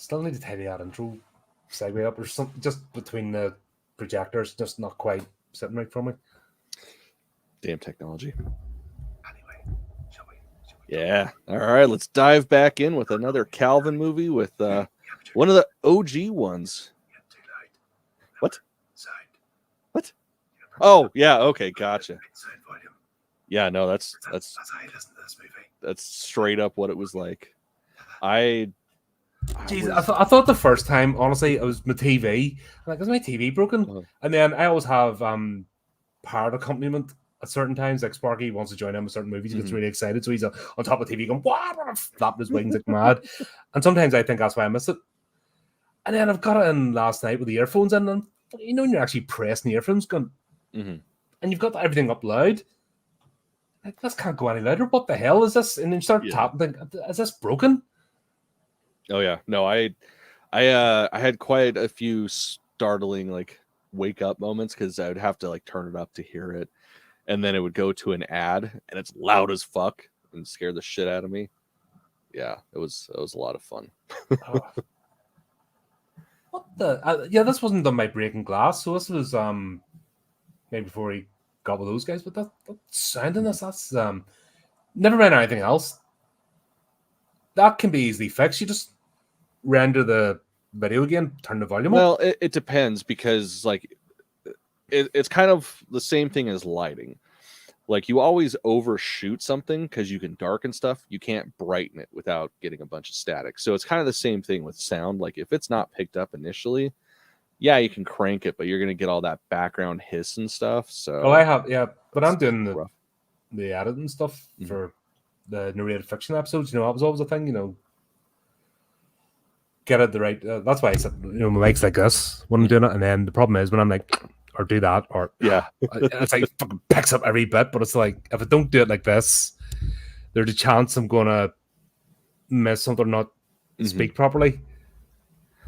still need to tidy that intro segue up or something just between the projectors, just not quite sitting right for me. Damn technology. Anyway, shall we yeah. All right, let's dive back in with another Calvin movie with one of the OG ones. What? What? Oh, yeah, okay, gotcha. Yeah, no, that's how you listen to this movie. That's straight up what it was like. Jeez, I thought the first time, honestly, it was my TV. I'm like, is my TV broken? Uh-huh. And then I always have powered accompaniment at certain times. Like Sparky wants to join in with certain movies, he gets really excited, so he's on top of the TV going, "What?" flapping his wings like mad. And sometimes I think that's why I miss it. And then I've got it in last night with the earphones in, and you know when you're actually pressing the earphones, going, and you've got everything up loud. Like, this can't go any louder. What the hell is this? And then you start tapping, think, is this broken? Oh yeah, no, I had quite a few startling like wake up moments because I would have to like turn it up to hear it, and then it would go to an ad and it's loud as fuck and scare the shit out of me. Yeah, it was a lot of fun. What the? Yeah, this wasn't done by Breaking Glass, so this was maybe before he got with those guys. But that sound in this, that's never mind anything else. That can be easily fixed. You just render the video again, turn the volume up. Well, it depends because like it's kind of the same thing as lighting. Like you always overshoot something because you can darken stuff. You can't brighten it without getting a bunch of static. So it's kind of the same thing with sound. Like if it's not picked up initially, yeah, you can crank it, but you're gonna get all that background hiss and stuff. So I have, but I'm doing the editing stuff for the narrated fiction episodes. You know, that was always a thing. You know, get it the right. That's why I said, you know, my mic's like this when I'm doing it, and then the problem is when I'm like, or do that, or it's like it fucking picks up every bit. But it's like if I don't do it like this, there's a chance I'm gonna miss something or not speak properly.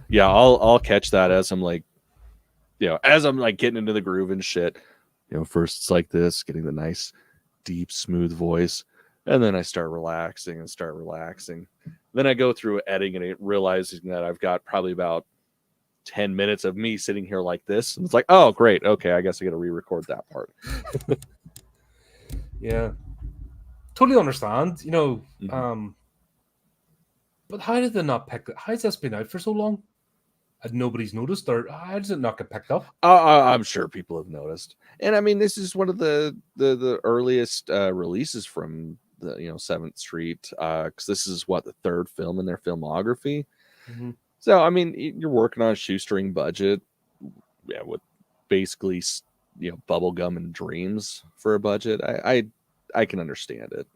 Yeah, I'll catch that as I'm like, you know, as I'm like getting into the groove and shit. You know, first it's like this, getting the nice, deep, smooth voice, and then I start relaxing. Then I go through editing and realizing that I've got probably about 10 minutes of me sitting here like this, and it's like, oh great, okay, I guess I got to re-record that part. Yeah, totally understand. You know, but how did they not pick it? How's this been out for so long and nobody's noticed, or how does it not get picked up? I'm sure people have noticed, and I mean, this is one of the earliest releases from the 7th Street, because this is what the third film in their filmography. So I mean, you're working on a shoestring budget, with basically bubblegum and dreams for a budget. I can understand it.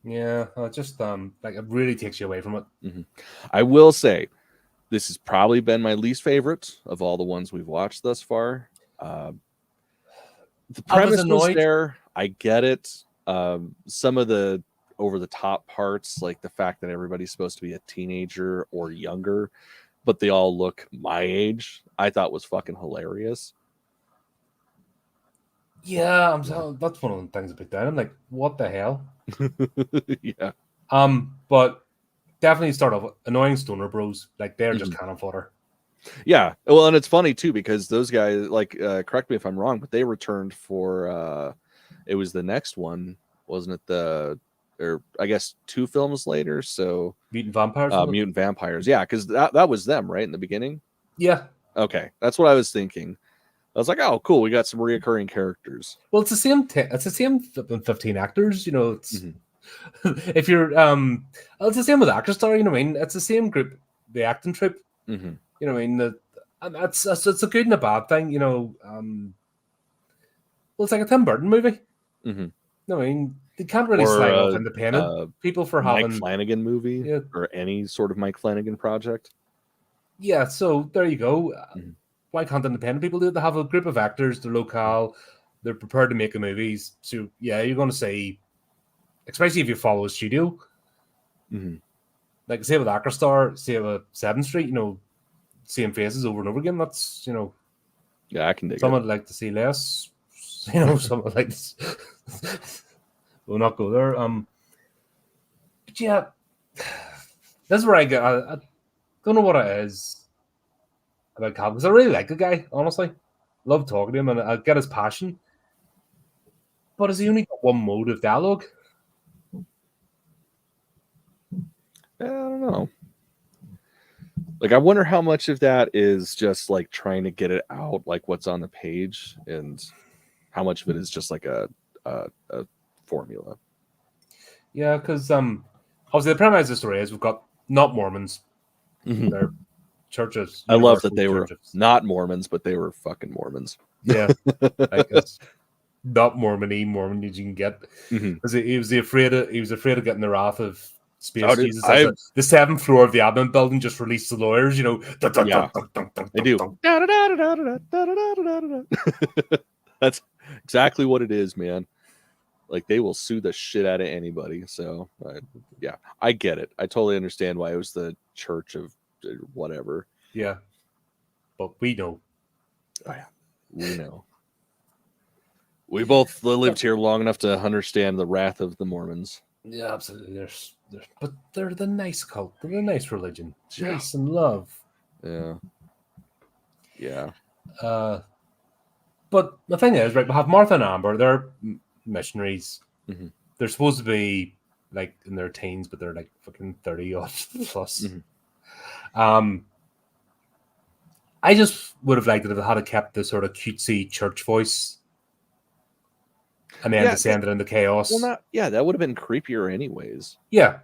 Yeah, just like it really takes you away from it. I will say, this has probably been my least favorite of all the ones we've watched thus far. The premise was there. I get it. Some of the over-the-top parts, like the fact that everybody's supposed to be a teenager or younger, but they all look my age, I thought was fucking hilarious. Yeah, that's one of the things about that. I'm like, what the hell? Yeah. But definitely start off with annoying stoner bros. Like they're just cannon fodder. Yeah. Well, and it's funny too because those guys, like, correct me if I'm wrong, but they returned for it was the next one, wasn't it? Or I guess 2 films later. So Mutant Vampires. Mutant Vampires. Yeah, because that was them, right, in the beginning. Yeah. Okay, that's what I was thinking. I was like, oh, cool, we got some reoccurring characters. Well, it's the same. It's the same 15 actors. You know, it's if you're it's the same with Actor Star. You know what I mean? It's the same group, the acting troupe. You know what I mean? It's a good and a bad thing. You know, well, it's like a Tim Burton movie. You know what I mean? They can't really slag off independent people for having Mike Flanagan movie or any sort of Mike Flanagan project. Yeah, so there you go. Why can't independent people do it? They have a group of actors, they're locale, they're prepared to make a movie. So yeah, you're going to say, especially if you follow a studio, like say with Actor Star, say with 7th Street, you know, same faces over and over again. That's, you know, yeah, I can dig someone would like to see less. You know, someone like this. We'll not go there. But yeah, This is where I get. I don't know what it is about Cal because I really like the guy. Honestly, love talking to him, and I get his passion. But has he only got one mode of dialogue? I don't know. Like, I wonder how much of that is just like trying to get it out, like what's on the page, and how much of it is just like a formula. Yeah, because obviously the premise of the story is we've got not Mormons, Mhm. they're churches. I love that universal they were churches. not Mormons, but they were fucking Mormons. Yeah, like it's not Mormon as you can get. Mhm. He was afraid of getting the wrath of space Oh, dude, Jesus as the seventh floor of the admin building just released the lawyers. You know, Yeah. They do. That's exactly what it is, man. Like, they will sue the shit out of anybody. So, yeah, I get it. I totally understand why it was the church of whatever. Yeah, but we know. Oh, yeah, we know. We both lived here long enough to understand the wrath of the Mormons. Yeah, absolutely. But they're the nice cult. They're the nice religion. Yeah. Peace and love. Yeah. Yeah. But the thing is, right, we have Martha and Amber. They're missionaries. Mhm. They're supposed to be like in their teens, but they're like fucking 30 odd plus. Mhm. I just would have liked it if they had kept the sort of cutesy church voice and then descended into chaos. Well, that would have been creepier anyways. Yeah.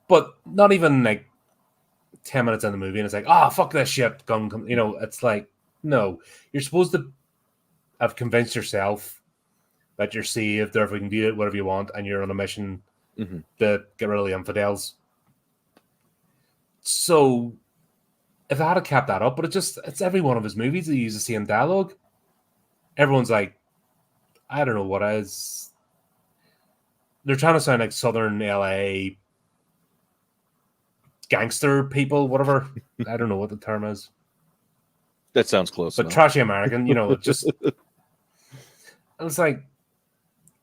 But not even like 10 minutes in the movie and it's like, fuck this shit. You know, it's like, no. You're supposed to have convinced yourself that you're saved, therefore you can do it whatever you want, and you're on a mission to get rid of the infidels. So if I had kept that up, but it's every one of his movies that uses the same dialogue. Everyone's like, I don't know what it is. They're trying to sound like Southern LA gangster people, whatever. I don't know what the term is. That sounds close. But trashy American, you know, just. It's like,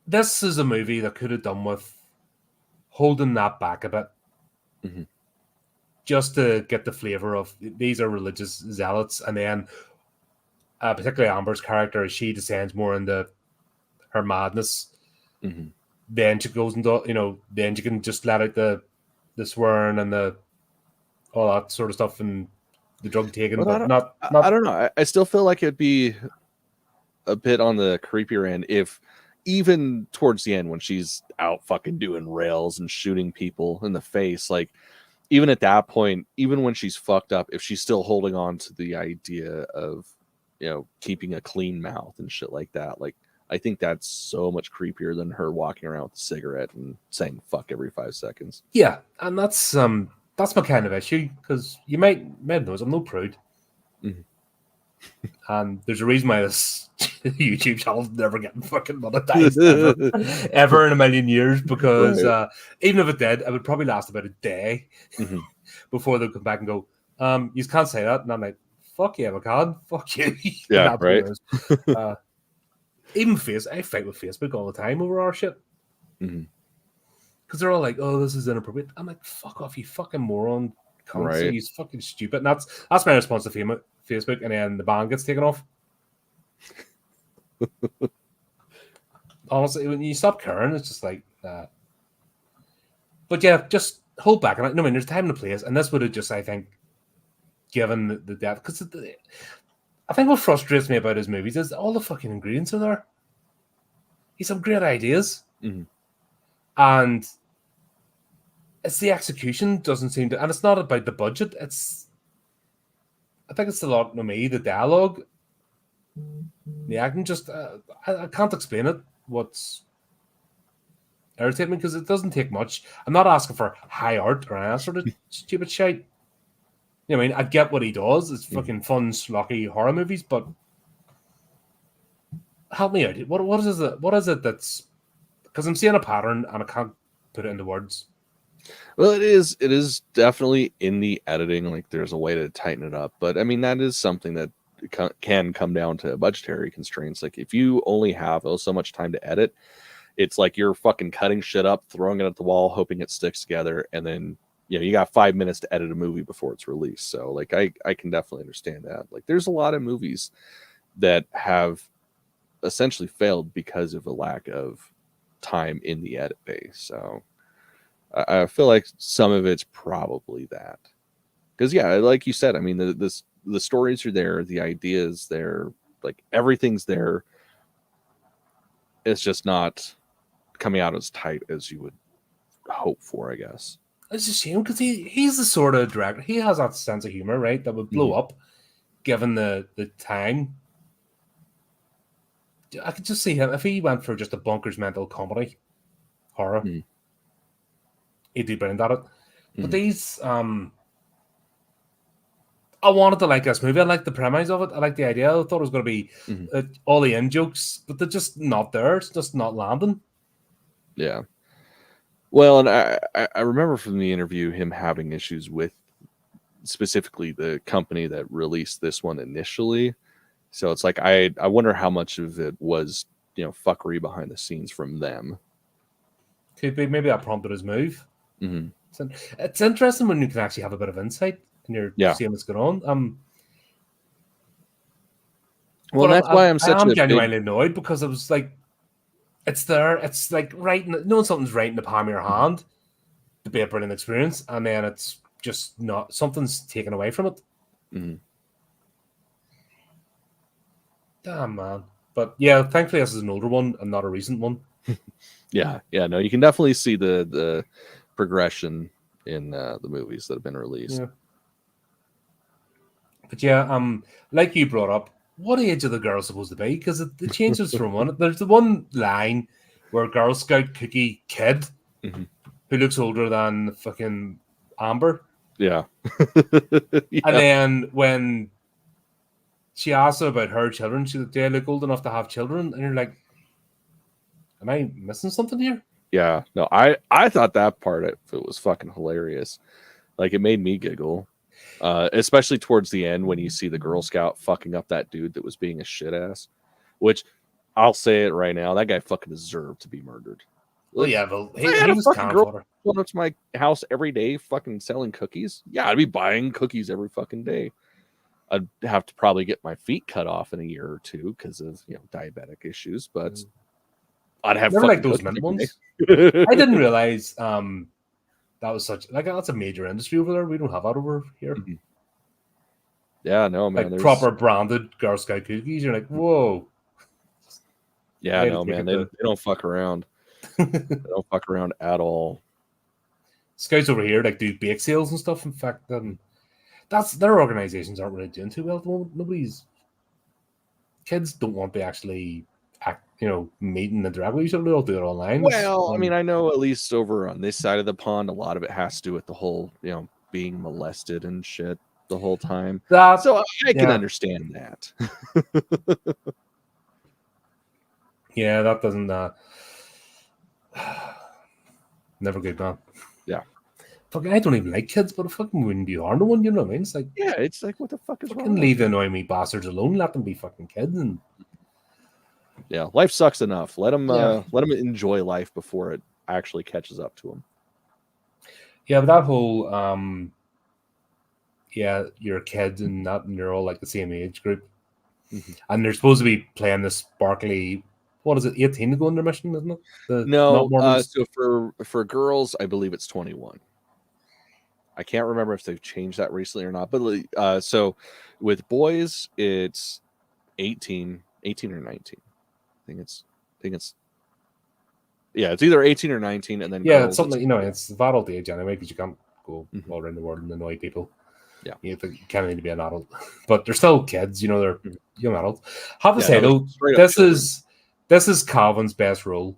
this is a movie that could have done with holding that back a bit. Just to get the flavor of these are religious zealots, and then particularly Amber's character, as she descends more into her madness, then she goes into, you know, then you can just let out the swearing and the all that sort of stuff and the drug taking, but not. I don't know. I still feel like it'd be a bit on the creepier end if even towards the end when she's out fucking doing rails and shooting people in the face, like even at that point, even when she's fucked up, if she's still holding on to the idea of, you know, keeping a clean mouth and shit like that, like I think that's so much creepier than her walking around with a cigarette and saying fuck every 5 seconds. Yeah, and that's my kind of issue, because you might know I'm no prude. And there's a reason why this YouTube channel's never getting fucking monetized ever in a million years, because even if it did, it would probably last about a day before they'll come back and go, you can't say that. And I'm like, fuck yeah, I can. Fuck you. Yeah, right. Even I fight with Facebook all the time over our shit. Because they're all like, oh, this is inappropriate. I'm like, fuck off, you fucking moron. Right. He's fucking stupid. And that's my response to Facebook, and then the ban gets taken off. Honestly, when you stop caring, it's just like that. But yeah, just hold back. And there's time and a place, and this would have just, I think, given the depth. Because I think what frustrates me about his movies is all the fucking ingredients are there. He's some great ideas, and it's the execution doesn't seem to, and it's not about the budget. I think it's a lot to me, the dialogue. Yeah, I can just I can't explain it. What's irritating me, because it doesn't take much. I'm not asking for high art or any sort of stupid shit. You know, I mean, I get what he does. It's fucking fun, schlocky horror movies, but help me out. What is it? What is it that's, because I'm seeing a pattern and I can't put it into words. Well, it is definitely in the editing. Like, there's a way to tighten it up, but I mean, that is something that can come down to budgetary constraints. Like, if you only have so much time to edit, it's like you're fucking cutting shit up, throwing it at the wall, hoping it sticks together, and then you got 5 minutes to edit a movie before it's released. So like I can definitely understand that. Like there's a lot of movies that have essentially failed because of a lack of time in the edit bay. So I feel like some of it's probably that. Because yeah, like you said, I mean the stories are there, the ideas there, like everything's there. It's just not coming out as tight as you would hope for, I guess. It's a shame because he's the sort of director. He has that sense of humor, right? That would blow up given the time. I could just see him if he went for just a bonkers mental comedy horror. He'd do brilliant at it. But these, I wanted to like this movie. I liked the premise of it. I liked the idea. I thought it was going to be all the in jokes, but they're just not there. It's just not landing. Yeah. Well, and I remember from the interview him having issues with specifically the company that released this one initially. So it's like I wonder how much of it was, fuckery behind the scenes from them. Could be. Maybe that prompted his move. It's interesting when you can actually have a bit of insight and you're seeing what's going on. Well, that's why I'm genuinely annoyed because it was like, it's there. It's like knowing something's right in the palm of your hand to be a brilliant experience, and then it's just not. Something's taken away from it. Damn, man. But yeah, thankfully this is an older one and not a recent one. Yeah. No, you can definitely see the progression in the movies that have been released. Yeah. But yeah, like you brought up, what age are the girls supposed to be? Because it changes from one. There's the one line where Girl Scout Cookie Kid, who looks older than fucking Amber. Yeah. And then when she asks her about her children, she's like, do I look old enough to have children? And you're like, am I missing something here? Yeah. No, I thought that part of it was fucking hilarious. Like it made me giggle. Especially towards the end when you see the Girl Scout fucking up that dude that was being a shit ass, which I'll say it right now, that guy fucking deserved to be murdered. Well, yeah, but he was fucking girl going up to my house every day fucking selling cookies. Yeah, I'd be buying cookies every fucking day. I'd have to probably get my feet cut off in a year or two because of diabetic issues, but I'd have never like those mint ones. I didn't realize that was that's a major industry over there. We don't have that over here. Yeah, no, man. Like proper branded Girl Scout cookies. You're like, whoa. Yeah, no, man. They don't fuck around. They don't fuck around at all. Scouts over here like do bake sales and stuff. In fact, that's their organizations aren't really doing too well at the moment. Kids don't want to actually meet and interact with each other. They'll do it online. Well, I mean, I know at least over on this side of the pond, a lot of it has to do with the whole, being molested and shit the whole time. So I can understand that. Yeah, that doesn't. Never good, man. Yeah. Fucking, I don't even like kids, but it fucking wouldn't be hard to one. You know what I mean? It's like, yeah, it's like, what the fuck is wrong? Leave the annoying me bastards alone. Let them be fucking kids. And yeah, life sucks enough. Let them enjoy life before it actually catches up to them. Yeah, but that whole you're kids and you're all like the same age group, and they're supposed to be playing this sparkly. What is it? 18 to go on their mission, isn't it? No, so for girls, I believe it's 21. I can't remember if they've changed that recently or not. But so with boys, it's 18 or 19. I think it's it's either 18 or 19, and then girls, it's something it's that old age anyway because you can't go all around the world and annoy people. Yeah, you kind of need to be an adult, but they're still kids. They're young adults. Have to say though, this is Calvin's best role.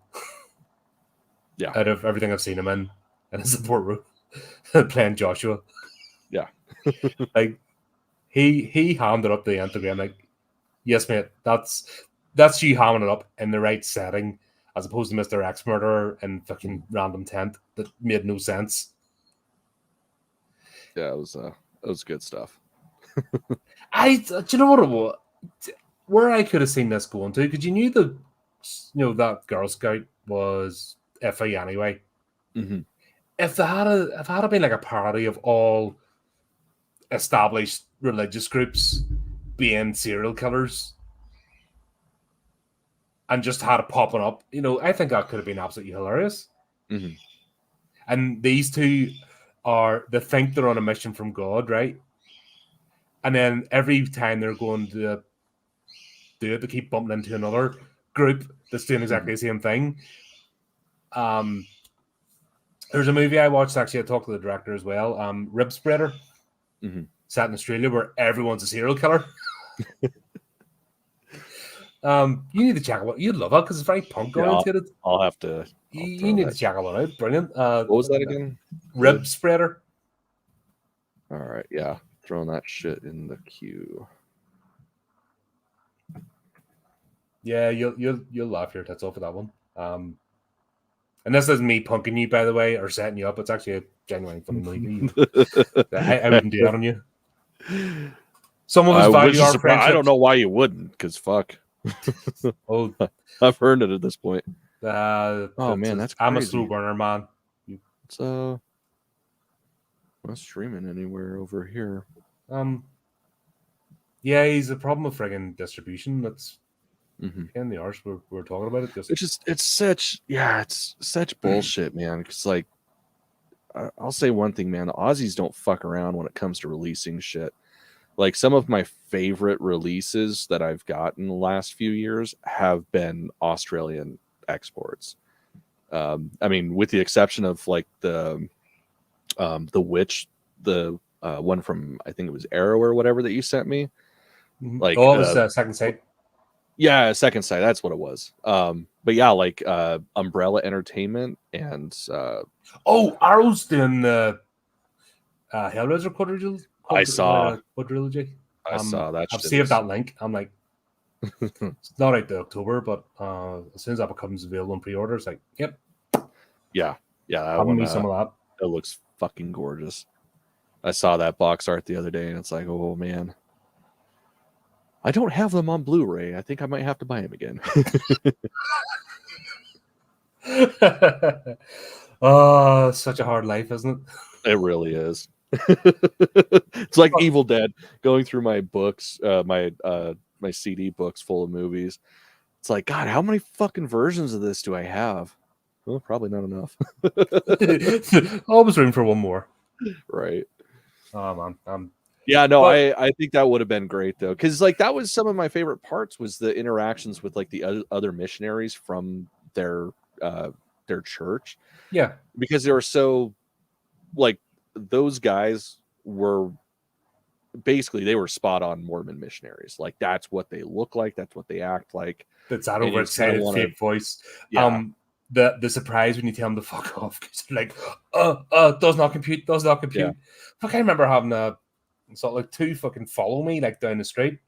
Yeah, out of everything I've seen him in a support role, playing Joshua. Yeah, like he hammed it up the Instagram. Like, yes, mate, that's you hamming it up in the right setting, as opposed to Mr. X Murderer and fucking random tent that made no sense. Yeah, it was good stuff. Do you know what it was? Where I could have seen this going to, because you knew that Girl Scout was iffy anyway. if they had been like a parody of all established religious groups being serial killers and just had it popping up, I think that could have been absolutely hilarious. Mm-hmm. And these two they think they're on a mission from God, right? And then every time they're going to do it, they keep bumping into another group that's doing exactly the same thing. There's a movie I watched, actually, I talked to the director as well, Rib Spreader, set in Australia, where everyone's a serial killer. You need to check it out. You'd love it, because it's very punk oriented. I'll have to. You need to check it out. Brilliant. What was that again? Rib Spreader. All right, yeah. Throwing that shit in the queue. Yeah, you'll laugh your tits off at that one. And this isn't me punking you, by the way, or setting you up. It's actually a genuine funny movie. I wouldn't do that on you. Some of us value our friendship. I don't know why you wouldn't, because fuck. Oh, I've earned it at this point. Man, that's crazy. I'm a slow burner, man. It's not streaming anywhere over here. Yeah, he's a problem with friggin' distribution. That's in the arse. We're talking about it. It's such bullshit, man. Because like, I'll say one thing, man. The Aussies don't fuck around when it comes to releasing shit. Like, some of my favorite releases that I've gotten the last few years have been Australian exports. I mean, with the exception of like the Witch, the one from, I think it was Arrow or whatever that you sent me. Like, it was Second Sight. Yeah, Second Sight. That's what it was. But yeah, like Umbrella Entertainment and Arrow's doing the Hellraiser quadrilogy. I saw quadrilogy. I saw that. I've saved that link. I'm like, it's not out to October, but as soon as that becomes available in pre-order, it's like, yep. Yeah. That one, some of that. It looks fucking gorgeous. I saw that box art the other day, and it's like, oh man. I don't have them on Blu-ray. I think I might have to buy them again. Oh, such a hard life, isn't it? It really is. It's like Evil Dead, going through my books, my CD books full of movies. It's like, God, how many fucking versions of this do I have? Well, probably not enough. Always room for one more. Right. Oh man. Yeah, no, I think that would have been great though, because like that was some of my favorite parts, was the interactions with like the other missionaries from their church. Yeah, because they were so, like, those guys were basically, they were spot on Mormon missionaries. Like, that's what they look like, that's what they act like. That's that overexcited fake voice. Yeah. The surprise when you tell them to fuck off, because they're like, does not compute. Yeah. Fuck, I remember having like two fucking follow me like down the street.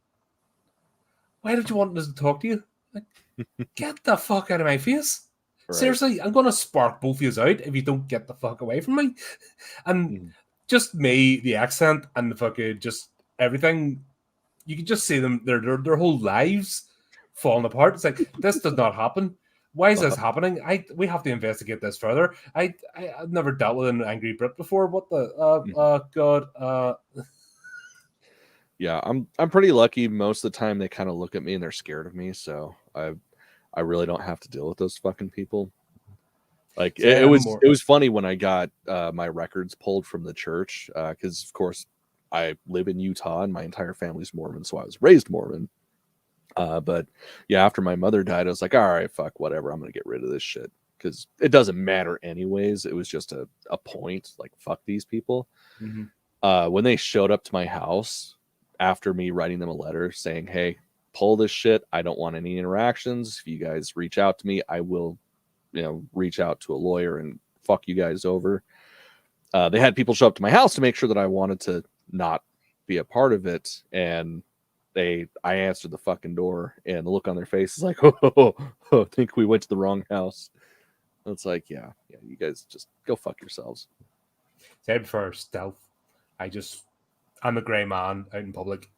Why did you want us to talk to you? Like, get the fuck out of my face. Right. Seriously, I'm gonna spark both of you out if you don't get the fuck away from me. And just me, the accent and the fucking just everything, you can just see them, their whole lives falling apart. It's like, this does not happen. Why is this happening? We have to investigate this further. I've never dealt with an angry Brit before. What the God. Yeah, I'm pretty lucky. Most of the time they kind of look at me and they're scared of me, so I really don't have to deal with those fucking people. Like, it was funny when I got my records pulled from the church, because of course I live in Utah and my entire family's Mormon, so I was raised Mormon. But yeah, after my mother died, I was like, all right, fuck, whatever, I'm gonna get rid of this shit, because it doesn't matter anyways. It was just a point, like, fuck these people. When they showed up to my house after me writing them a letter saying, hey, pull this shit, I don't want any interactions. If you guys reach out to me, I will, reach out to a lawyer and fuck you guys over. They had people show up to my house to make sure that I wanted to not be a part of it, and I answered the fucking door, and the look on their face is like, oh, I think we went to the wrong house. And it's like, yeah, you guys just go fuck yourselves. Said for stealth, I'm a grey man out in public,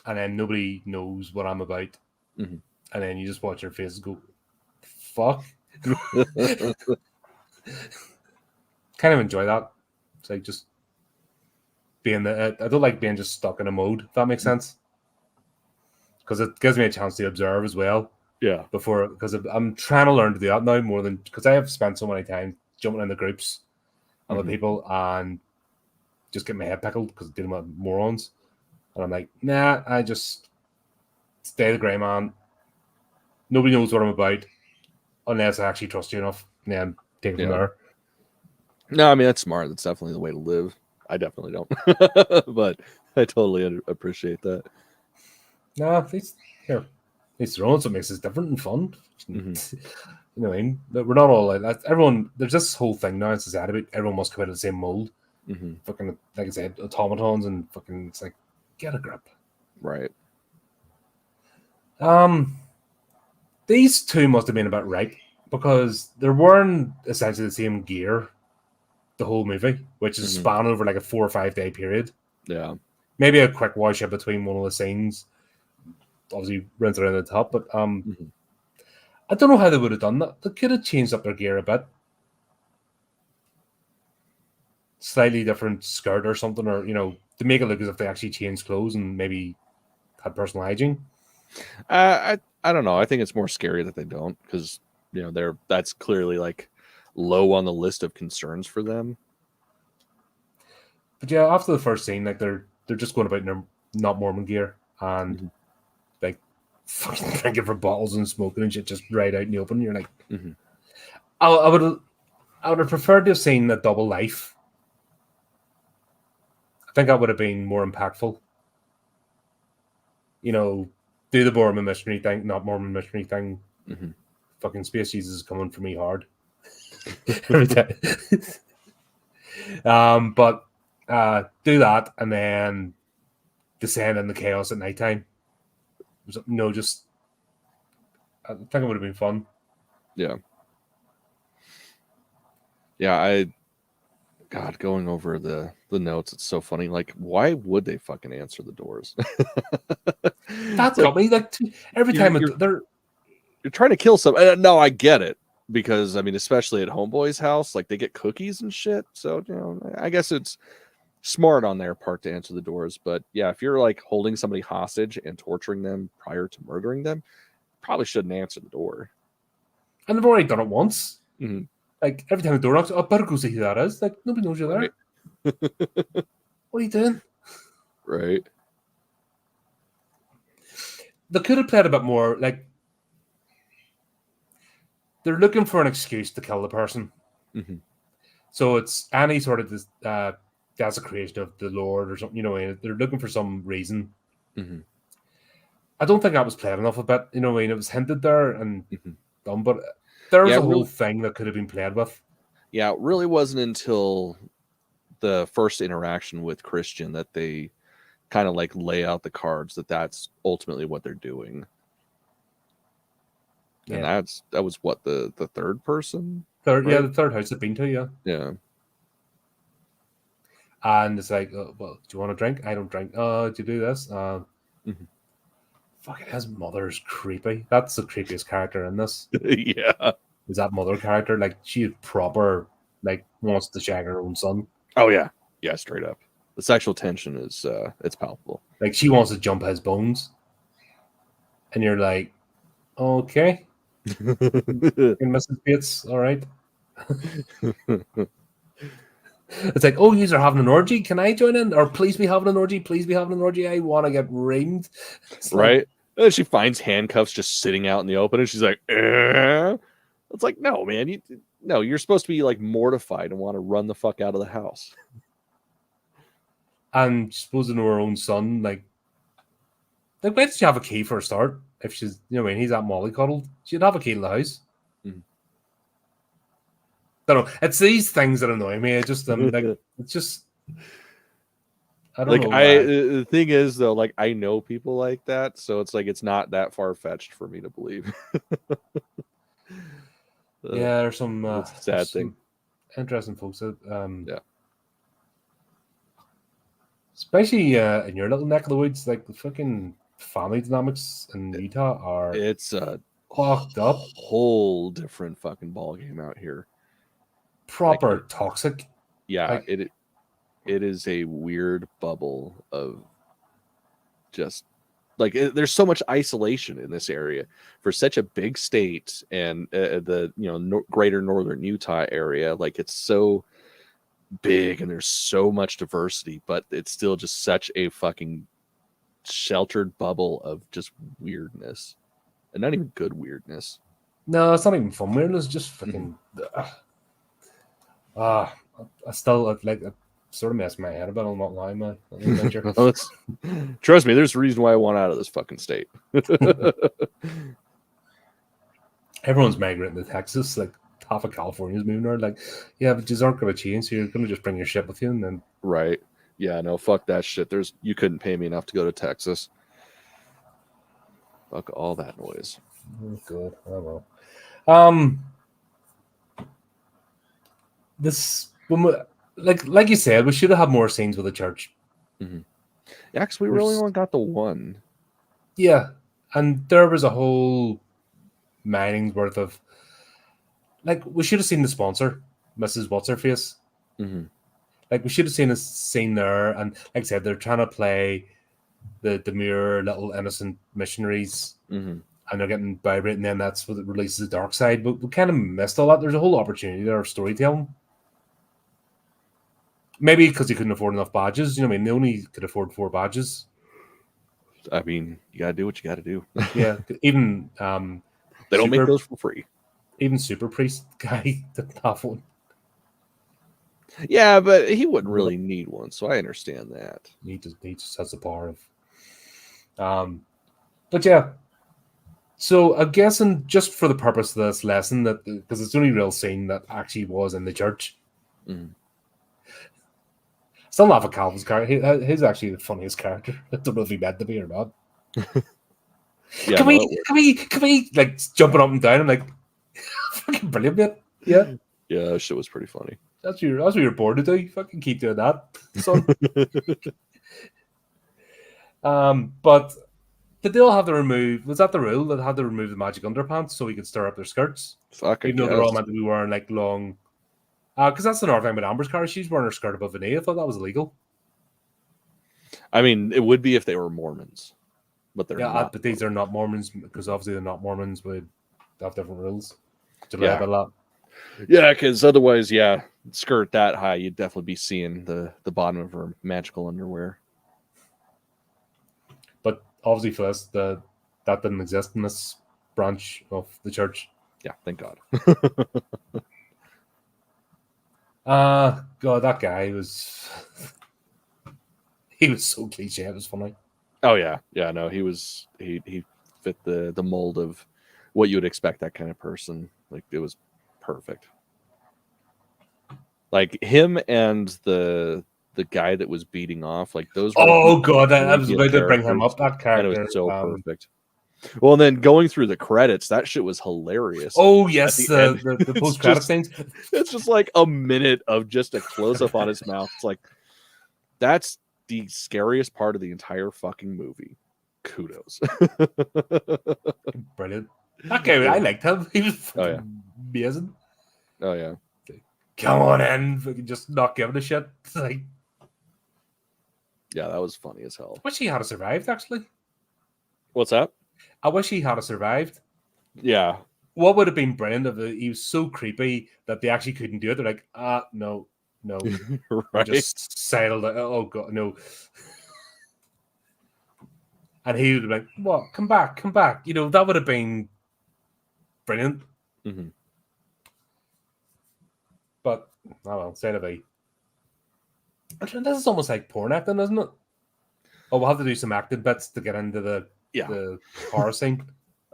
and then nobody knows what I'm about, and then you just watch your face and go, fuck. kind of enjoy that. It's like just being I don't like being just stuck in a mode, if that makes sense. Because it gives me a chance to observe as well. Yeah. Because I'm trying to learn to do that now more than because I have spent so many times jumping in the groups of the people and just get my head pickled because dealing with morons. And I'm like, nah, I just stay the grey man. Nobody knows what I'm about unless I actually trust you enough. And then take it from there. No, I mean, that's smart. That's definitely the way to live. I definitely don't. But I totally appreciate that. Nah, at least their own, so it makes it different and fun. You know what I mean? We're not all like that. Everyone, there's this whole thing now in society about everyone must come out of the same mold. Fucking, like I said, automatons and fucking, it's like, get a grip. Right. These two must have been about right because they're wearing essentially the same gear the whole movie, which is span over like a 4 or 5 day period. Yeah. Maybe a quick wash in between one of the scenes. Obviously, rinse around the top, but I don't know how they would have done that. They could have changed up their gear a bit. Slightly different skirt or something, or, you know, to make it look as if they actually changed clothes and maybe had personal hygiene. I don't know. I think it's more scary that they don't because, you know, that's clearly like low on the list of concerns for them. But yeah, after the first scene, like they're just going about in their not Mormon gear and like fucking drinking from bottles and smoking and shit just right out in the open. You're like, I would have preferred to have seen a double life. I think that would have been more impactful. You know, do the Mormon missionary thing, not Mormon missionary thing. Fucking Space Jesus is coming for me hard every time. But do that and then descend in the chaos at nighttime. No, just I think it would have been fun. Yeah. Yeah, God, going over the notes, it's so funny. Like, why would they fucking answer the doors? That's got me. Like every time you're trying to kill somebody. No, I get it because I mean, especially at Homeboy's house, like they get cookies and shit. So you know, I guess it's smart on their part to answer the doors. But yeah, if you're like holding somebody hostage and torturing them prior to murdering them, probably shouldn't answer the door. And they've already done it once. Like every time the door knocks, I better go see who that is. Like nobody knows you're there. What are you doing? Right. They could have played a bit more. Like they're looking for an excuse to kill the person. So it's any sort of this desecration of the Lord or something. You know, they're looking for some reason. I don't think that was played enough a bit. You know, it was hinted there and done, but there's a whole thing that could have been played with. Yeah, it really wasn't until the first interaction with Christian that they kind of like lay out the cards that that's ultimately what they're doing. And that was what the third person? Right? Yeah, the third house they've been to, yeah. And it's like, well, do you want a drink? I don't drink. Do you do this? Fucking his mother's creepy. That's the creepiest character in this. Yeah. Is that mother character? Like she proper like wants to shag her own son. Oh yeah. Yeah, straight up. The sexual tension is it's palpable. Like she wants to jump his bones. And you're like, okay. Mrs. Bates, all right. It's like, oh, yous are having an orgy. Can I join in? Or please be having an orgy. Please be having an orgy. I want to get reamed. Right. And then she finds handcuffs just sitting out in the open, and she's like, It's like, no, man. You're supposed to be like mortified and want to run the fuck out of the house. And she's supposed to know her own son. Like why does she have a key for a start? If she's, you know, when he's at mollycoddled, she'd have a key to the house. Don't know. It's these things that annoy me. It just like it's just I don't know. The thing is though, like I know people like that, so it's like it's not that far fetched for me to believe. Yeah, there's some sad thing. Interesting folks. Especially in your little neck of the woods, like the fucking family dynamics in Utah are it's a fucked up. Whole different fucking ball game out here. proper toxic. Yeah, Like, it is a weird bubble of just like there's so much isolation in this area for such a big state, and the greater northern Utah area, like it's so big and there's so much diversity, but it's still just such a fucking sheltered bubble of just weirdness, and not even good weirdness. no, it's not even fun weirdness. It's just fucking. I still like. Sort of messed my head about it, I'm not lying, man. Trust me, there's a reason why I want out of this fucking state. Everyone's migrating to Texas. Like, half of California's moving around. Like, yeah, but you aren't going to change, so you're going to just bring your shit with you, and then right. Yeah, no, fuck that shit. You couldn't pay me enough to go to Texas. Fuck all that noise. Oh, good. Oh well. This like you said, we should have had more scenes with the church. Mm-hmm. Yeah, because we really only got the one. Yeah, and there was a whole mining's worth of. Like, we should have seen the sponsor, Mrs. What's Her Face. Mm-hmm. Like, we should have seen a scene there, and like I said, they're trying to play the demure little innocent missionaries, mm-hmm. and they're getting vibrating. And then that's what releases the dark side. But we kind of missed all that. There's a whole opportunity there of storytelling. Maybe because he couldn't afford enough badges. You know what I mean? They only could afford 4 badges. I mean, you gotta do what you gotta do. Yeah, even they don't make those for free. Even Super Priest guy didn't have one. Yeah, but he wouldn't really need one, so I understand that. He just has the power of. But yeah. So I'm guessing just for the purpose of this lesson, that because it's the only real scene that actually was in the church. Mm. Still laugh at Calvin's character. He's actually the funniest character. I don't know if he meant to be or not. Yeah, can we like jumping up and down and like fucking brilliant, mate. Yeah. Yeah, that shit was pretty funny. That's what you're born to do. You fucking keep doing that, son. But did they all have to remove? Was that the rule that had to remove the magic underpants so we could stir up their skirts? Fucking even though they're all meant to be wearing like long. Because that's another thing about Amber's car. She's wearing her skirt above the knee. I thought that was illegal. I mean, it would be if they were Mormons, but they're not. But these are not Mormons because obviously they're not Mormons. Would have different rules. Yeah, a lot. Yeah, because otherwise, yeah, skirt that high, you'd definitely be seeing the bottom of her magical underwear. But obviously, for us, that didn't exist in this branch of the church. Yeah, thank God. God, that guy was. He was so cliche. It was funny. Oh yeah, no, he fit the mold of what you would expect that kind of person. Like, it was perfect. Like him and the guy that was beating off, like those. Oh God, I was about to bring him up. That character, and it was so perfect. Well, and then going through the credits, that shit was hilarious. Oh yes, the post credit scenes. It's just like a minute of just a close up on his mouth. It's like, that's the scariest part of the entire fucking movie. Kudos. Brilliant. That guy, I liked him. He was amazing. Oh yeah. Come on in, just not giving a shit. Like, yeah, that was funny as hell. I wish he had survived. Actually, what's that? I wish he had survived. Yeah. What would have been brilliant if he was so creepy that they actually couldn't do it? They're like, no. Right. Just sailed. Oh God, no. And he would have been like, what? Come back. You know, that would have been brilliant. Mm-hmm. But, oh well, say to be. This is almost like porn acting, isn't it? Oh, we'll have to do some acting bits to get into the horror scene.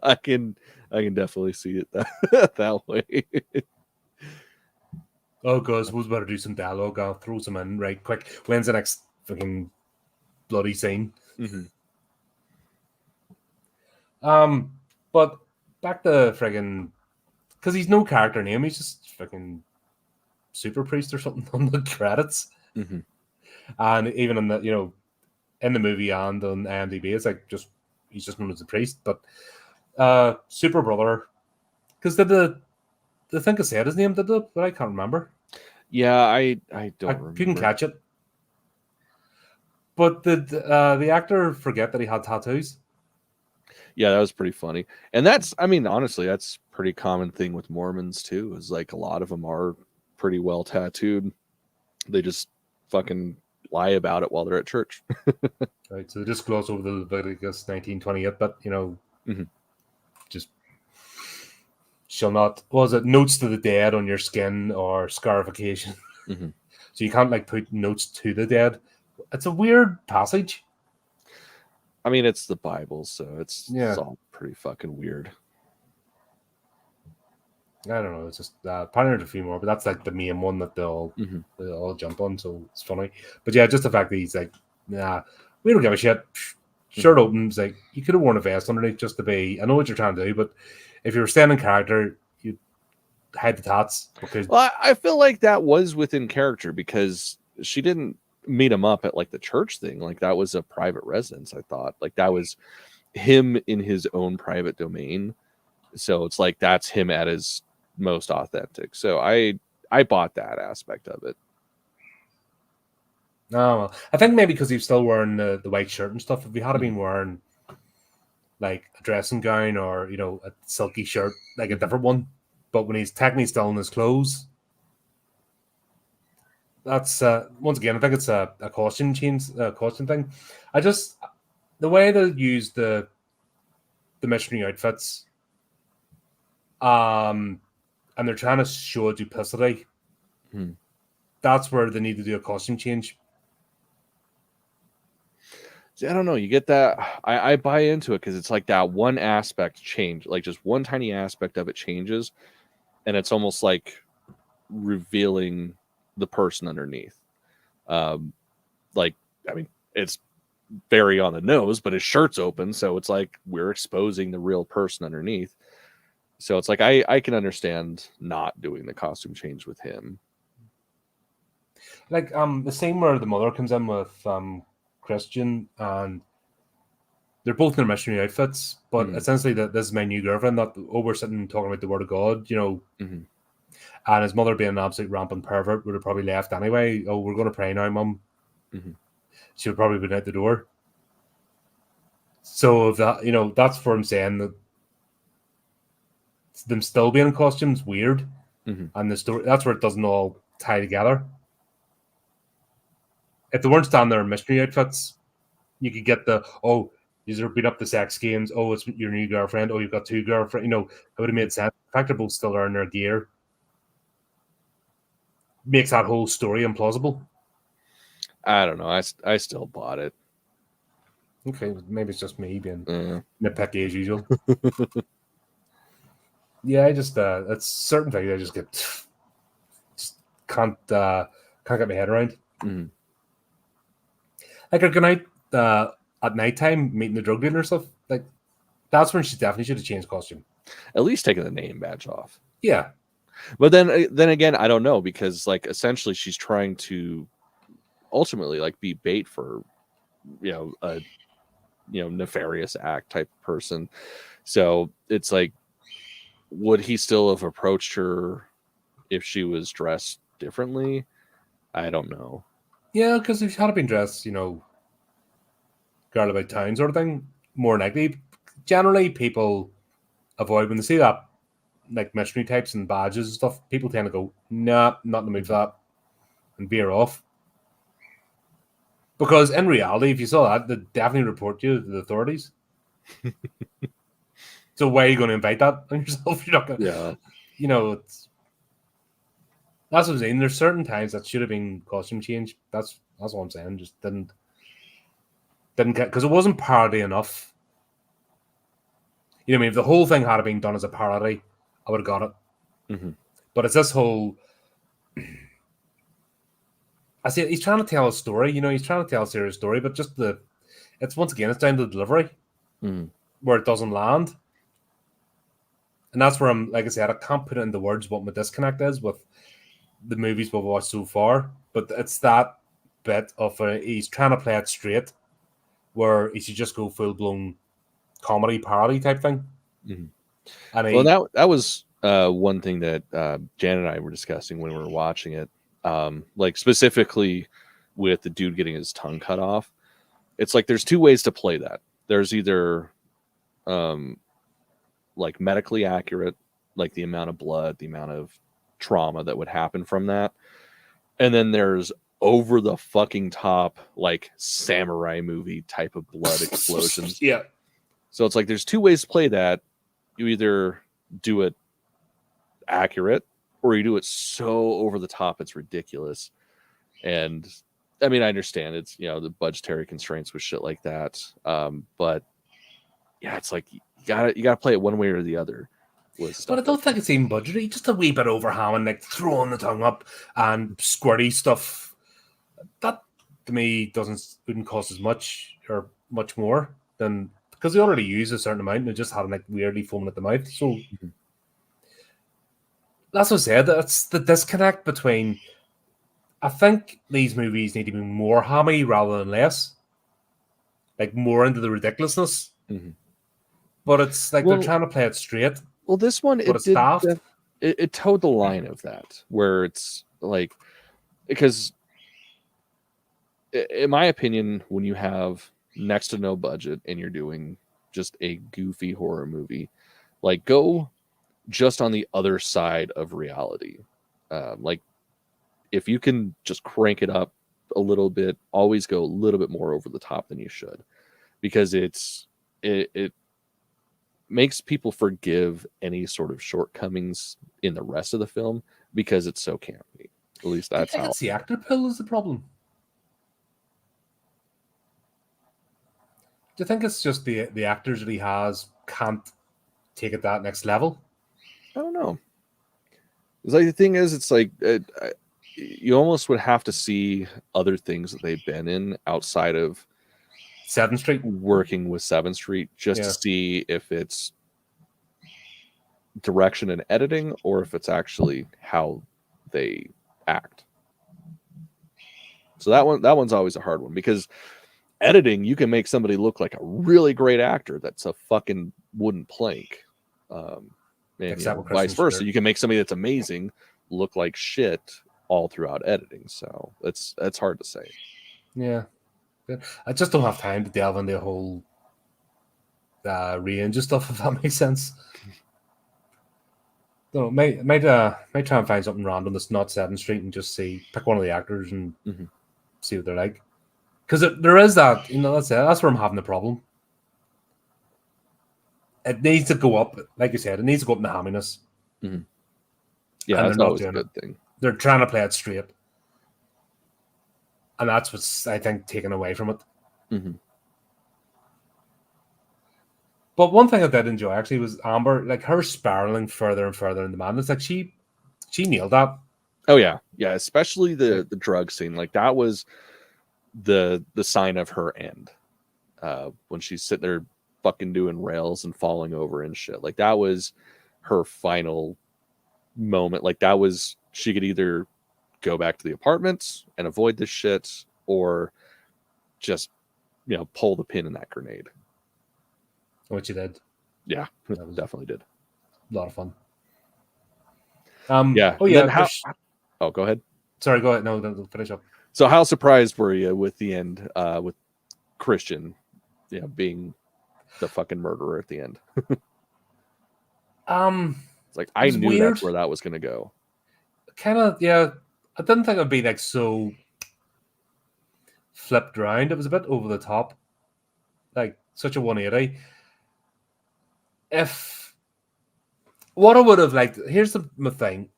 I can definitely see it that way. Oh, God, suppose we better do some dialogue. I'll throw some in right quick. When's the next fucking bloody scene? Mm-hmm. But back to friggin', because he's no character name. He's just fucking Super Priest or something on the credits. Mm-hmm. And even in the in the movie and on IMDb, it's like he's just known as a priest. But Super Brother, because did they think I said his name? Did they? But I can't remember. Yeah, I don't Couldn't remember. catch it. But did the actor forget that he had tattoos? Yeah, that was pretty funny. And that's, I mean, honestly, that's pretty common thing with Mormons too, is like a lot of them are pretty well tattooed. They just fucking lie about it while they're at church. Right, so they just gloss over the Leviticus 19:28, but Mhm. just shall not. Was it notes to the dead on your skin or scarification? Mhm. So you can't like put notes to the dead. It's a weird passage. I mean, it's the Bible, so it's Yeah, all pretty fucking weird. I don't know. It's just probably there's a few more, but that's like the main one that Mhm. they'll all jump on. So it's funny. But yeah, just the fact that he's like, nah, we don't give a shit. Shirt opens, like you could have worn a vest underneath just to be. I know what you're trying to do, but if you were staying in character, you hide the tats because Well, I feel like that was within character because she didn't meet him up at like the church thing. Like that was a private residence, I thought. Like that was him in his own private domain. So it's like that's him at his most authentic. So I bought that aspect of it. no, well, I think maybe because he's still wearing the white shirt and stuff. If he had been Mhm. wearing like a dressing gown or a silky shirt, like a Mhm. different one, but when he's technically still in his clothes, that's once again I think it's a costume change, costume thing. I just the way they use the missionary outfits, and they're trying to show duplicity. Mhm. That's where they need to do a costume change. See, I don't know. You get that. I buy into it because it's like that one aspect change, like just one tiny aspect of it changes, and it's almost like revealing the person underneath. Um, like I mean, it's very on the nose, but his shirt's open, so it's like we're exposing the real person underneath. So it's like I can understand not doing the costume change with him. Like the scene where the mother comes in with Christian and they're both in their missionary outfits, but Mm-hmm. essentially that this is my new girlfriend. That we're sitting talking about the word of God, Mm-hmm. and his mother being an absolute rampant pervert would have probably left anyway. Oh, we're going to pray now, mum. Mm-hmm. She would probably been out the door. So if that that's for him saying that them still being in costumes weird, Mm-hmm. and the story that's where it doesn't all tie together. If they weren't standing there in missionary outfits, you could get the these are beat up the sex games. Oh, it's your new girlfriend. Oh, you've got two girlfriends. It would have made sense. The fact they're both still wearing their gear makes that whole story implausible. I don't know. I still bought it. Okay, maybe it's just me being Uh, nitpicky as usual. Yeah, I just it's certain things I just just can't get my head around. mm-hmm. Like her good night at nighttime meeting the drug dealer and stuff. Like that's when she definitely should have changed costume. At least taking the name badge off. Yeah. But then again, I don't know because like essentially she's trying to ultimately like be bait for a nefarious act type of person. So it's like, would he still have approached her if she was dressed differently? I don't know. Yeah, because if she had been dressed, girl about town sort of thing, more likely. Generally, people avoid when they see that, like missionary types and badges and stuff. People tend to go, nah, not in the mood for that, and veer off. Because in reality, if you saw that, they'd definitely report you to the authorities. So why are you going to invite that on yourself? You're not going to, Yeah. that's what I'm saying. There's certain times that should have been costume change. That's what I'm saying. Just didn't get, because it wasn't parody enough. You know what I mean? If the whole thing had been done as a parody, I would have got it. Mm-hmm. But it's this whole. I see. He's trying to tell a story. He's trying to tell a serious story, but just it's once again, it's down to the delivery Mm-hmm. where it doesn't land, and that's where I'm. Like I said, I can't put it into words what my disconnect is with the movies we've watched so far. But it's that bit of he's trying to play it straight, where he should just go full blown comedy parody type thing, Mm-hmm. and Well, he that was one thing that Jan and I were discussing when we were watching it. Like specifically with the dude getting his tongue cut off. It's like there's two ways to play that. There's either like medically accurate, like the amount of blood, the amount of trauma that would happen from that. And then there's over the fucking top, like samurai movie type of blood explosions. Yeah. So it's like there's two ways to play that. You either do it accurate or you do it so over the top it's ridiculous. And I mean, I understand it's, you know, the budgetary constraints with shit like that. But yeah, it's like you gotta play it one way or the other. But I don't think it's even budgetary. Just a wee bit overhand, like throwing the tongue up and squirty stuff. That to me wouldn't cost as much or much more than, because they already use a certain amount and they just had like weirdly foaming at the mouth. So that's what I said. That's the disconnect between. I think these movies need to be more hammy rather than less, like more into the ridiculousness. But it's like they're trying to play it straight. Well, this one it towed the line of that, where it's like, because in my opinion, when you have next to no budget and you're doing just a goofy horror movie, like go just on the other side of reality. Like if you can just crank it up a little bit, always go a little bit more over the top than you should, because it makes people forgive any sort of shortcomings in the rest of the film because it's so campy. At least that's how. It's the actor pool is the problem. Do you think it's just the actors that he has can't take it that next level? I don't know. It's like the thing is, it's like you almost would have to see other things that they've been in outside of 7th Street, working with 7th Street, just to see if it's direction and editing or if it's actually how they act. So that one's always a hard one, because editing, you can make somebody look like a really great actor that's a fucking wooden plank. And vice versa. You can make somebody that's amazing look like shit all throughout editing. So that's hard to say. Yeah. I just don't have time to delve into the whole range of stuff, if that makes sense. No, might try and find something random that's not 7th Street and just pick one of the actors and see what they're like. Because there is that, that's where I'm having the problem. It needs to go up, like you said, it needs to go up in the hamminess. Yeah, that's always a good thing. They're trying to play it straight. And that's what's, I think, taken away from it. But one thing I did enjoy, actually, was Amber, like her spiraling further and further into madness. Like she nailed that. Oh, yeah. Yeah, especially the drug scene. Like that was the sign of her end. When she's sitting there fucking doing rails and falling over and shit. Like that was her final moment. Like that was, she could either go back to the apartment and avoid this shit, or just, pull the pin in that grenade. Which you did. Yeah, definitely did. A lot of fun. Yeah. Oh, yeah. Go ahead. Sorry, go ahead. No, finish up. So how surprised were you with the end, with Christian, being the fucking murderer at the end? It's like, I knew that's where that was going to go. Kind of, yeah. I didn't think it would be like so flipped around. It was a bit over the top. Like such a 180. What I would have liked, here's my thing.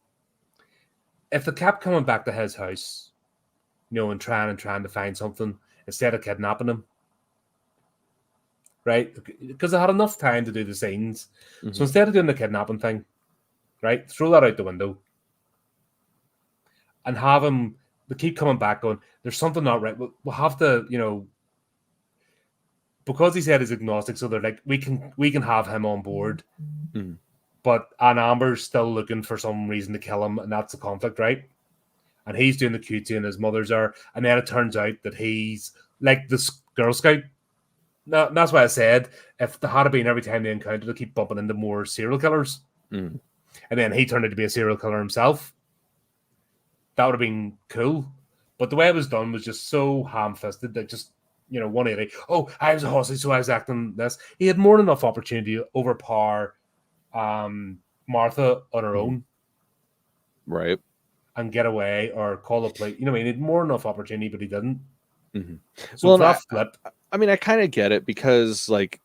If the kept coming back to his house, and trying to find something instead of kidnapping him, right? Because I had enough time to do the scenes. So instead of doing the kidnapping thing, right, throw that out the window and have him, they keep coming back going, there's something not right. We'll have to, because he said he's agnostic, so they're like, we can have him on board. But Amber's still looking for some reason to kill him, and that's the conflict, right? And he's doing the QT and his mothers are, and then it turns out that he's like this Girl Scout. Now, that's why I said if there had been every time they encountered, they keep bumping into more serial killers. And then he turned out to be a serial killer himself. that would have been cool. But the way it was done was just so ham-fisted that just, 180. Oh, I was a hostage, so I was acting this. He had more than enough opportunity to overpower Martha on her own. Right. And get away or call the police. He had more than enough opportunity, but he didn't. Mm-hmm. So well, that flip. I mean, I kind of get it because, like,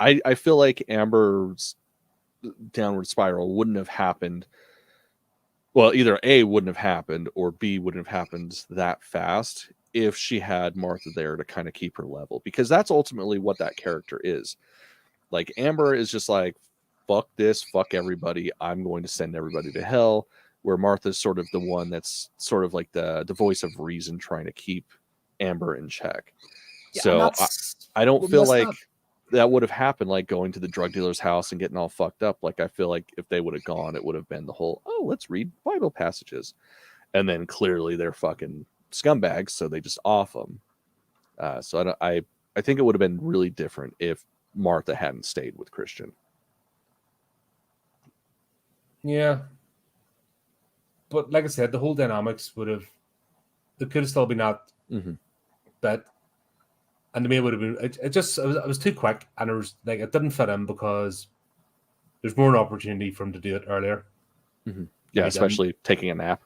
I feel like Amber's downward spiral wouldn't have happened. Well, either A, wouldn't have happened, or B, wouldn't have happened that fast if she had Martha there to kind of keep her level. Because that's ultimately what that character is. Like, Amber is just like, fuck this, fuck everybody. I'm going to send everybody to hell. Where Martha's sort of the one that's sort of like the voice of reason trying to keep Amber in check. Yeah, so I don't feel like that would have happened, like going to the drug dealer's house and getting all fucked up. Like, I feel like if they would have gone, it would have been the whole, oh, let's read Bible passages. And then clearly they're fucking scumbags, so they just off them. So I think it would have been really different if Martha hadn't stayed with Christian. Yeah. But like I said, the whole dynamics there could have still been that bit. And to me, it would have been, it was too quick. And it didn't fit in because there's more an opportunity for him to do it earlier. Mm-hmm. Yeah, especially taking a nap.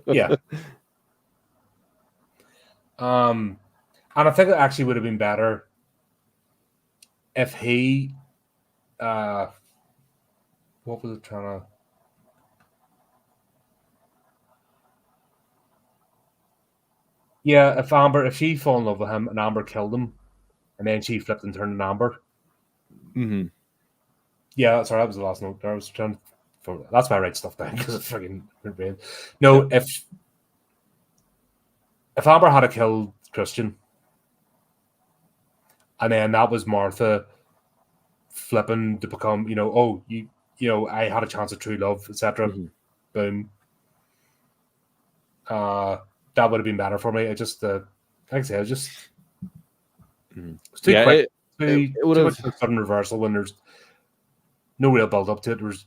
Yeah. And I think it actually would have been better if he, what was it trying to, yeah, if she fell in love with him and Amber killed him, and then she flipped and turned to Amber. Mm-hmm. Yeah, sorry, that was the last note there. I was trying to, that's why I write stuff down, because it's freaking brain. No, yeah. If Amber had killed Christian, and then that was Martha flipping to become, I had a chance at true love, etc. Mm-hmm. Boom. That would have been better for me. It just, like I say, it's just it's too quick. It would have too much sudden reversal when there's no real build up to it. There's,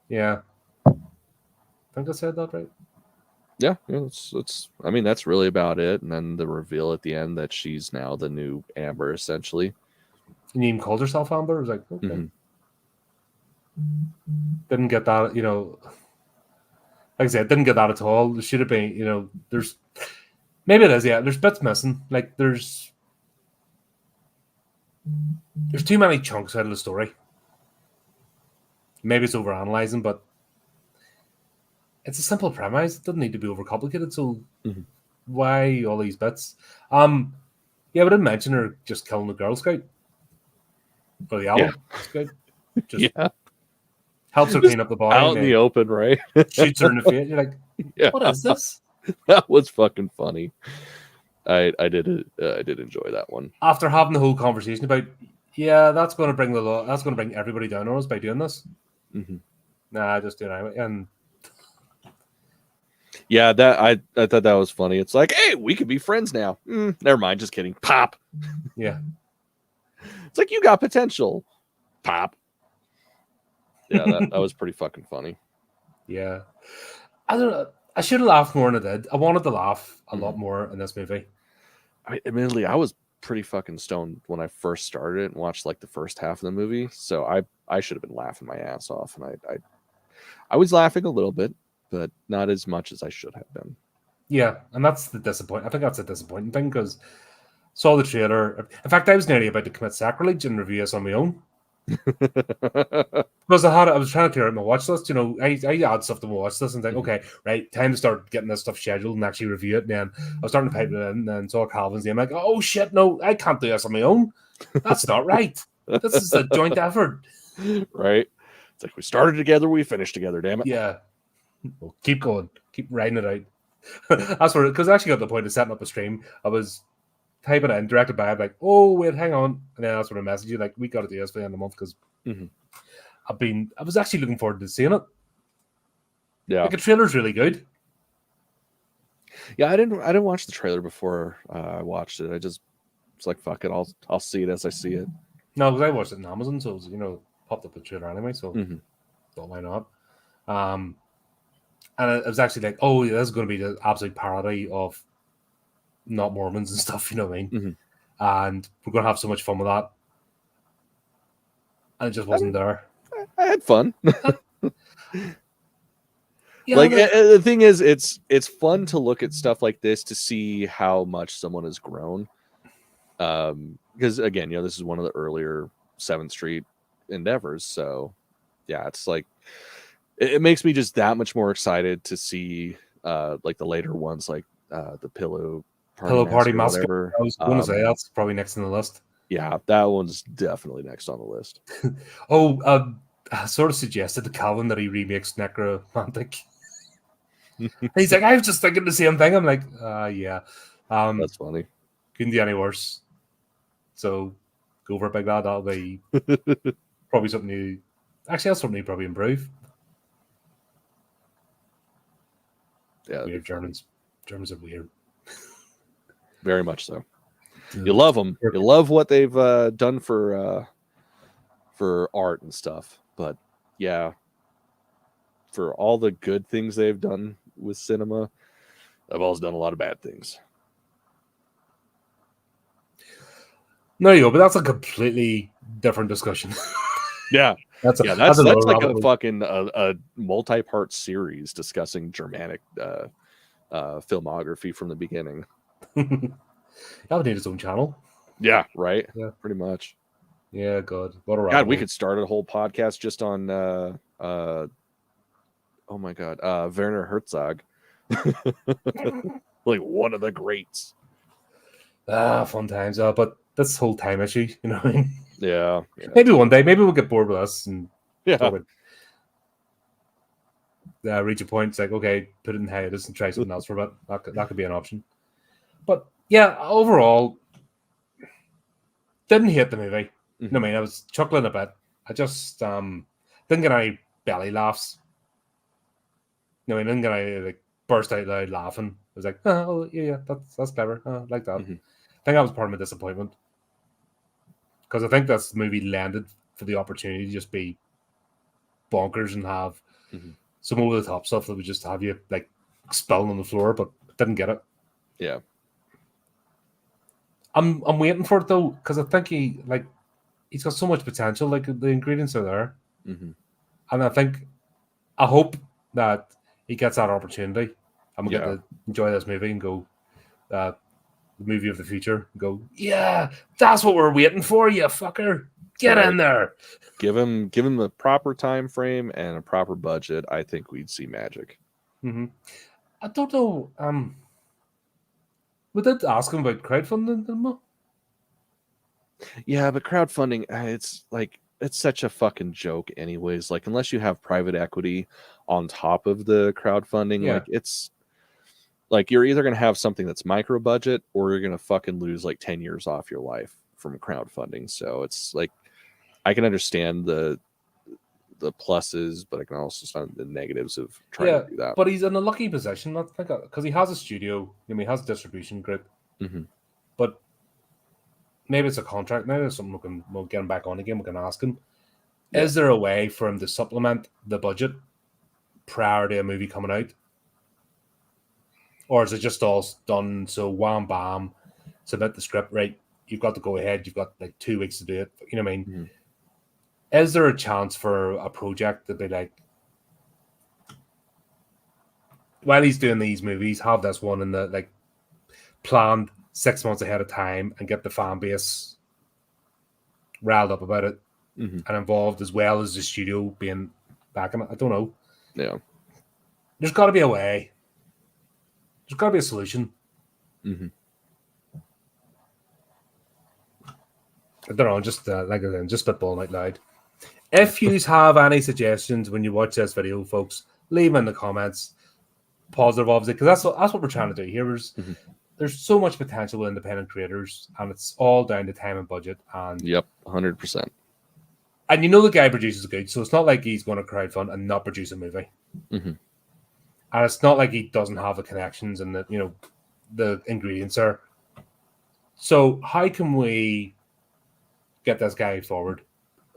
yeah, I think I said that right. Yeah, it's. I mean, that's really about it. And then the reveal at the end that she's now the new Amber, essentially. And you even called herself Amber. I was like, okay. Mm-hmm. Didn't get that, like I said, didn't get that at all. There should have been, there's, maybe it is, yeah, there's bits missing. Like, there's too many chunks out of the story. Maybe it's overanalyzing, but it's a simple premise. It doesn't need to be overcomplicated, so why all these bits? Yeah, but I didn't mention her just killing the Girl Scout. Or the album. Scout. Just helps her clean up the body. Out in the open, right? Shoots her in the face. You're like, what is this? That was fucking funny. I did enjoy that one. After having the whole conversation about, yeah, that's going to bring everybody down on us by doing this. Mm-hmm. Nah, just do it anyway. And yeah, that I thought that was funny. It's like, hey, we could be friends now. Never mind, just kidding. Pop. Yeah. It's like, you got potential. Pop. Yeah, that was pretty fucking funny. Yeah. I don't know. I should have laughed more than I did. I wanted to laugh a lot more in this movie. Admittedly, I was pretty fucking stoned when I first started it and watched like the first half of the movie. So I should have been laughing my ass off. And I was laughing a little bit, but not as much as I should have been. Yeah, and that's the disappointing. I think that's a disappointing thing, because saw the trailer. In fact, I was nearly about to commit sacrilege and review this on my own. Because I was trying to clear out my watch list. I add stuff to my watch list and think, okay, right, time to start getting this stuff scheduled and actually review it. And then I was starting to pipe it in, and then saw Calvin's name. I'm like, oh shit, no, I can't do this on my own. That's not right. This is a joint effort. Right. It's like, we started together, we finished together, damn it. Yeah. Well, keep going. Keep riding it out. That's where, because I actually got to the point of setting up a stream. I was typing it in, directed by, I'm like, oh, wait, hang on. And then that's when I messaged you, like, we got to do this for the end of the month, because I was actually looking forward to seeing it. Yeah. Like, the trailer's really good. Yeah, I didn't watch the trailer before I watched it. It's like, fuck it, I'll see it as I see it. No, because I watched it on Amazon, so it was, popped up the trailer anyway, so thought, why not? And it was actually like, oh, this is going to be the absolute parody of Not Mormons and stuff, you know what I mean? Mm-hmm. And we're going to have so much fun with that. And it just wasn't there. I had fun. Yeah, like the thing is, it's fun to look at stuff like this to see how much someone has grown. Because again, this is one of the earlier 7th Street endeavors. So yeah, it's like it makes me just that much more excited to see like the later ones, like the Pillow Party Massacre. I was going to say that's probably next on the list. Yeah, that one's definitely next on the list. I sort of suggested to Calvin that he remakes Necromantic. He's like, I was just thinking the same thing. I'm like, yeah. That's funny. Couldn't do any worse. So go for it, big lad. That'll be probably something new. Actually, that's something you probably improve. Yeah, weird Germans. Germans are weird. Very much so. You love them. You love what they've done for art and stuff. But yeah, for all the good things they've done with cinema, they've also done a lot of bad things. No, you go, but that's a completely different discussion. Yeah, that's like a fucking a multi-part series discussing Germanic filmography from the beginning. That would need its own channel. Yeah, right. Yeah, pretty much. Yeah, God, what a God, we could start a whole podcast just on oh my God, Werner Herzog. Like one of the greats. Fun times. But that's the whole time issue, you know what I mean? Yeah. Maybe one day, maybe we'll get bored with us and reach a point. It's like, okay, put it in hiatus and try something else for a bit. That could be an option. But yeah, overall, didn't hate the movie. Mm-hmm. No, I mean, I was chuckling a bit. I just didn't get any belly laughs. No, I didn't get any like burst out loud laughing. I was like, oh yeah, that's clever. I like that. Mm-hmm. I think that was part of my disappointment because I think this movie landed for the opportunity to just be bonkers and have some over the top stuff that would just have you like spilling on the floor, but didn't get it. Yeah. I'm waiting for it though, because I think he's got so much potential. Like the ingredients are there, and I hope that he gets that opportunity. I'm gonna get to enjoy this movie and go the movie of the future. And go, yeah, that's what we're waiting for, you fucker. Get in there. Give him the proper time frame and a proper budget. I think we'd see magic. I don't know. We did ask him about crowdfunding, didn't we? Yeah, but crowdfunding, it's such a fucking joke anyways. Like, unless you have private equity on top of the crowdfunding, like, it's like you're either going to have something that's micro budget or you're going to fucking lose like 10 years off your life from crowdfunding. So it's like, I can understand the pluses, but I can also understand the negatives of trying to do that. But he's in a lucky position, because he has a studio. I mean, he has a distribution group. But maybe it's a contract. Maybe it's something we'll get him back on again. We can ask him. Yeah. Is there a way for him to supplement the budget prior to a movie coming out? Or is it just all done? So wham, bam, submit the script, right? You've got to go ahead. You've got like 2 weeks to do it. You know what I mean? Is there a chance for a project to be like, while he's doing these movies, have this one in the like planned 6 months ahead of time and get the fan base riled up about it and involved, as well as the studio being back in it? I don't know. Yeah. There's got to be a way. There's got to be a solution. I don't know, just like I said, just spitballing out loud. If you have any suggestions when you watch this video, folks, leave them in the comments. Positive, obviously, because that's what we're trying to do here. There's so much potential with independent creators, and it's all down to time and budget. And 100%. And you know the guy produces good, so it's not like he's going to crowdfund and not produce a movie. And it's not like he doesn't have the connections and the ingredients are. So how can we get this guy forward?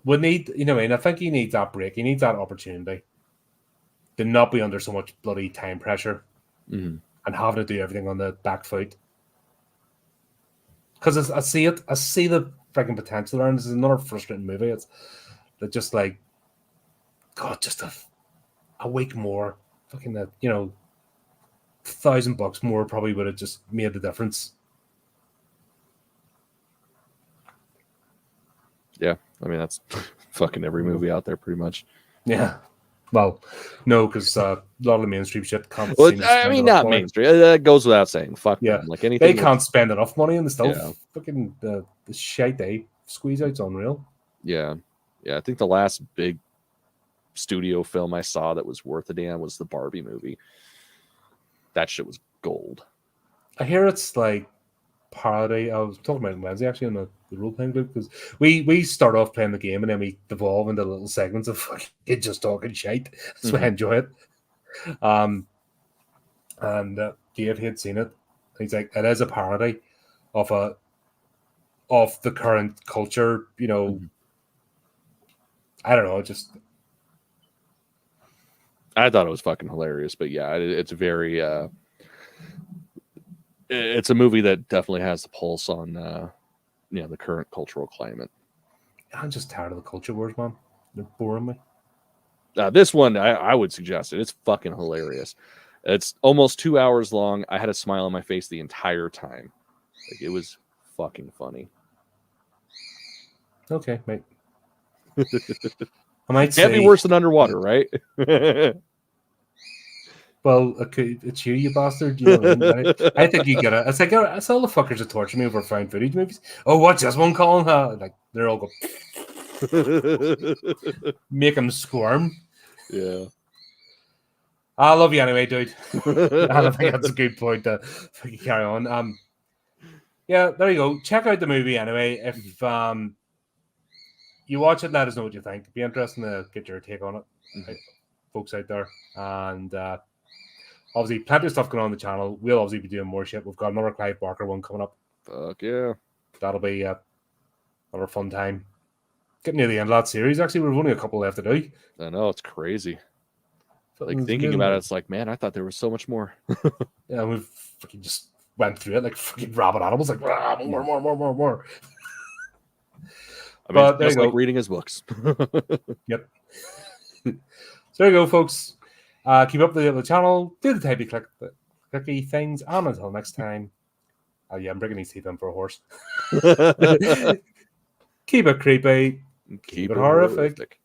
We need, I think he needs that break. He needs that opportunity. to not be under so much bloody time pressure Mhm. and having to do everything on the back foot. Because I see it. I see the freaking potential there, and this is another frustrating movie. It's that just like, God, just a week more. Fucking that, $1,000 more probably would have just made the difference. Yeah, I mean that's fucking every movie out there, pretty much. Yeah. Well, no, because a lot of the mainstream shit can't Well, seem to I spend mean, enough not money. mainstream. That goes without saying. Fuck Yeah, them. Like they anything. can't spend enough money on the stuff. Yeah. Fucking the shite they squeeze out's unreal. Yeah, I think the last big studio film I saw that was worth a damn was the Barbie movie. That shit was gold. I hear it's like parody. I was talking about it Wednesday actually in the role playing group because we start off playing the game and then we devolve into little segments of fucking just talking shite. So I enjoy it. And Dave had seen it. He's like, it is a parody of the current culture. I don't know. Just I thought it was fucking hilarious, but yeah, it's very. It's a movie that definitely has the pulse on, the current cultural climate. I'm just tired of the culture wars, man. They're boring me. This one, I would suggest it. It's fucking hilarious. It's almost 2 hours long. I had a smile on my face the entire time. Like, it was fucking funny. Okay, mate. I might Can't be say worse than Underwater, right? well, it's you bastard. You know what I mean? I think you get it. It's like it's all the fuckers that torture me over found footage movies. Oh, watch this one, Colin. Like they're all go make them squirm. Yeah. I love you anyway, dude. And I think that's a good point to carry on. Yeah, there you go. Check out the movie anyway. If you watch it, let us know what you think. It'd be interesting to get your take on it, folks out there. And obviously, plenty of stuff going on the channel. We'll obviously be doing more shit. We've got another Clive Barker one coming up. Fuck yeah. That'll be another fun time. Getting near the end of that series, actually, we've only a couple left to do. I know, it's crazy. Like, It's thinking about it, it's like, man, I thought there was so much more. Yeah, we've fucking just went through it like fucking rabid animals, like more. I mean, But it's there just you like go. reading his books. Yep. So there you go, folks. Keep up the channel. Do the typey clicky things. And until next time. Yeah, I'm bringing these teeth in for a horse. Keep it creepy. Keep it horrific.